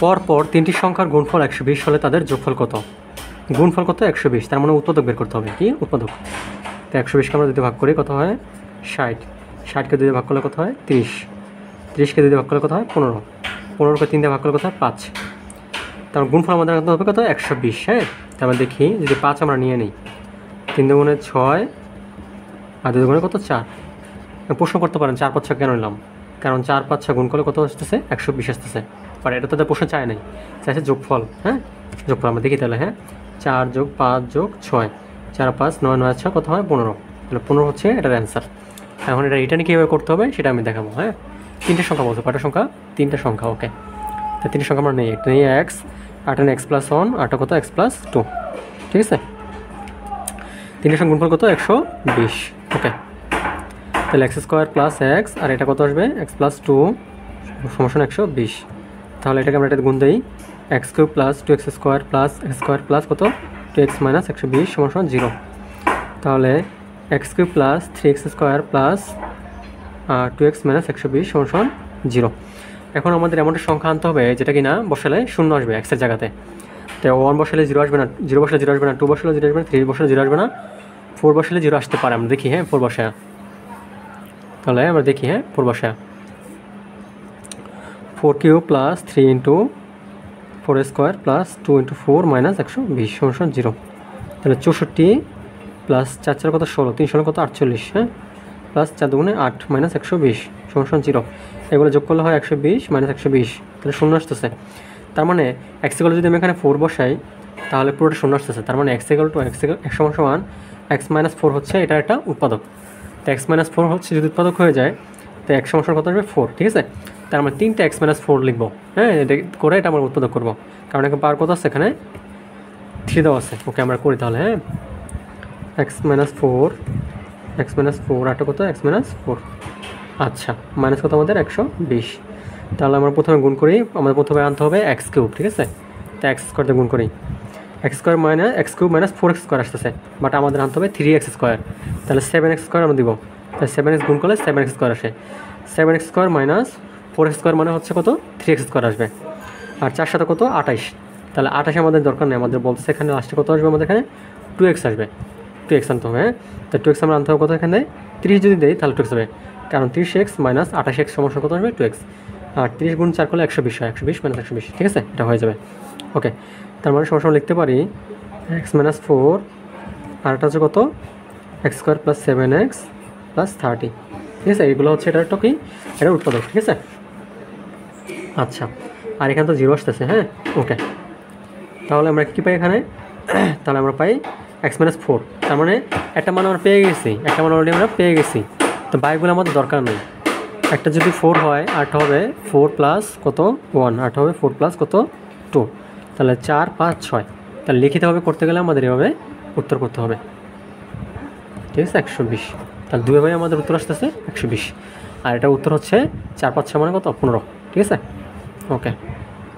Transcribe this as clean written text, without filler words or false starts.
পরপর তিনটি সংখ্যার গুণফল 120 হলে তাদের যোগফল কত? গুণফল কত? 120। তার মানে উৎপাদক বের করতে হবে। কি উৎপাদক? তো 120কে আমরা 2 দিয়ে ভাগ করি, কত হয়? 60। 60কে 2 দিয়ে ভাগ করলে কত হয়? 30। 30কে 2 দিয়ে ভাগ করলে কত হয়? 15। 15কে 3 দিয়ে ভাগ করলে কত হয়? 5। তার গুণফল আমাদের আনতে হবে কত? 120। হ্যাঁ, তারপর দেখি যদি 5 আমরা নিয়ে নিই, 3 দুগুণে 6 আর 2 দুগুণে কত? 4। প্রশ্ন করতে পারেন 4 5 6 কেন নিলাম? কারণ 4 5 6 গুণ করলে কত আসতেছে? 120 আসতেছে। আর এটা তো প্রশ্ন চায় নাই, চাইছে যোগফল। হ্যাঁ, যোগফল আমরা দেখি তাহলে। হ্যাঁ, 4 যোগ 5 যোগ 6, 4 5 9 9 6 কত হয়? 15। তাহলে 15 হচ্ছে এটার অ্যান্সার। এখন এটা নিয়ে কীভাবে করতে হবে সেটা আমি দেখাবো। হ্যাঁ, 3টে সংখ্যা বলছো, কয়টা সংখ্যা? 3টে সংখ্যা। ওকে, তো 3টে সংখ্যা আমরা নেই। এটা নিয়ে এক্স, আটা এক্স প্লাস 1, আটা কত? X plus 2। ঠিক আছে, 3টে সংখ্যা গুণফল কত? 120। ওকে, তাহলে এক্স স্কোয়ার প্লাস এক্স আর এটা কত আসবে? এক্স প্লাস 2 সমান 120। তাহলে এটাকে আমরা এটা গুণ দিই, x cube plus 2x square plus x square plus কত? 2x মাইনাস 120 সমান 0। তাহলে x cube plus 3x square plus 2x minus 120 সমান 0। এখন আমাদের এমন একটা সংখ্যা আনতে হবে যেটা কি না বসালে শূন্য আসবে এক্সের জায়গাতে। তো 1 বসালে 0 আসবে না, 0 বসালে 0 আসবে না, 2 বসালে 0 আসবে না, 3 বসালে 0 আসবে না, 4 বসালে 0 আসতে পারে। আমরা দেখি। হ্যাঁ, 4 বসা, তাহলে আমরা দেখি। হ্যাঁ, 4 বসা, 4 cube plus 3 into 4 square plus 2 into 4 minus 120 সমান 0। তাহলে 64 প্লাস 4 4 কত? 16, 3 16 কত? 48। হ্যাঁ, প্লাস 4 দুগুণে 8 মাইনাস 120 সমান 0। এগুলো যোগ করলে হয় 120 মাইনাস 120, তাহলে শূন্য আসতেছে। তার মানে এক্স ইকুয়াল যদি আমি এখানে 4 বসাই তাহলে পুরোটা শূন্য আসতেছে। তার মানে এক্স ইকুয়াল টু এক্স সমান এক্স মাইনাস 4 হচ্ছে এটা একটা উৎপাদক। তো এক্স মাইনাস 4 হচ্ছে যদি উৎপাদক হয়ে যায় তো এক্স সমান কত আসবে? 4। ঠিক আছে, তার মানে 3টা এক্স মাইনাস 4 লিখবো। হ্যাঁ, এটা করে এটা আমরা উৎপাদক করবো, কারণ এখানে পাওয়ার কত আছে? এখানে 3 দেওয়া আছে। ওকে, আমরা করি তাহলে। হ্যাঁ, এক্স মাইনাস 4 আটা কত? X minus 4। আচ্ছা, মাইনাস কত আমাদের? 120। তাহলে আমরা প্রথমে গুণ করি, আমাদের প্রথমে আনতে হবে এক্স কিউব। ঠিক আছে, তো এক্স স্কোয়ারতে গুণ করি, x square minus x cube minus 4x square আসতেছে, বাট আমাদের আনতে হবে 3x স্কোয়ার। তাহলে 7x স্কোয়ার আমরা দিব, তাহলে 7x গুণ করলে 7x স্কোয়ার আসে। 7x square minus 4x square মানে হচ্ছে কত? 3x স্কোয়ার আসবে। আর 4 সাথে কত? 28। তাহলে 28 আমাদের দরকার নেই, আমাদের বলতেছে এখানে লাস্টে কত আসবে? আমাদের এখানে 2x আসবে। 2x আনতে হবে। হ্যাঁ, তো 2x আমরা আনতে হবে কত? এখানে 30 যদি দেয় তাহলে 2x হবে, কারণ 30x মাইনাস 28x সমস্যা কত আসবে? 2x। আর 30 গুণ 4 করলে 120 হয়, 120 মাইনাস 120। ঠিক আছে, এটা হয়ে যাবে। ওকে, তার মানে সমস্যা লিখতে পারি এক্স মাইনাস 4 আর এটা হচ্ছে কত? X square plus 7x plus 30। ঠিক আছে, এগুলো হচ্ছে এটা একটা কি? এটা উৎপাদক। ঠিক আছে, আচ্ছা, আর এখানে তো 0 আসতেছে। হ্যাঁ, ওকে, তাহলে আমরা কী পাই এখানে? তাহলে আমরা পাই এক্স মাইনাস 4। তার মানে একটা মান আমরা পেয়ে গেছি, একটা মান অলরেডি আমরা পেয়ে গেছি। তো বাইকগুলো আমাদের দরকার নেই। একটা যদি 4 হয় আরটা হবে 4 প্লাস কত? 1, আরটা হবে 4 প্লাস কত? 2। তাহলে 4 5 6। তাহলে লিখিতভাবে করতে গেলে আমাদের এভাবে উত্তর করতে হবে। ঠিক আছে, 120। তাহলে দুইভাবে আমাদের উত্তর আসতেছে 120। আর এটা উত্তর হচ্ছে 4 5 6 মানে কত? 15। ঠিক আছে, ওকে।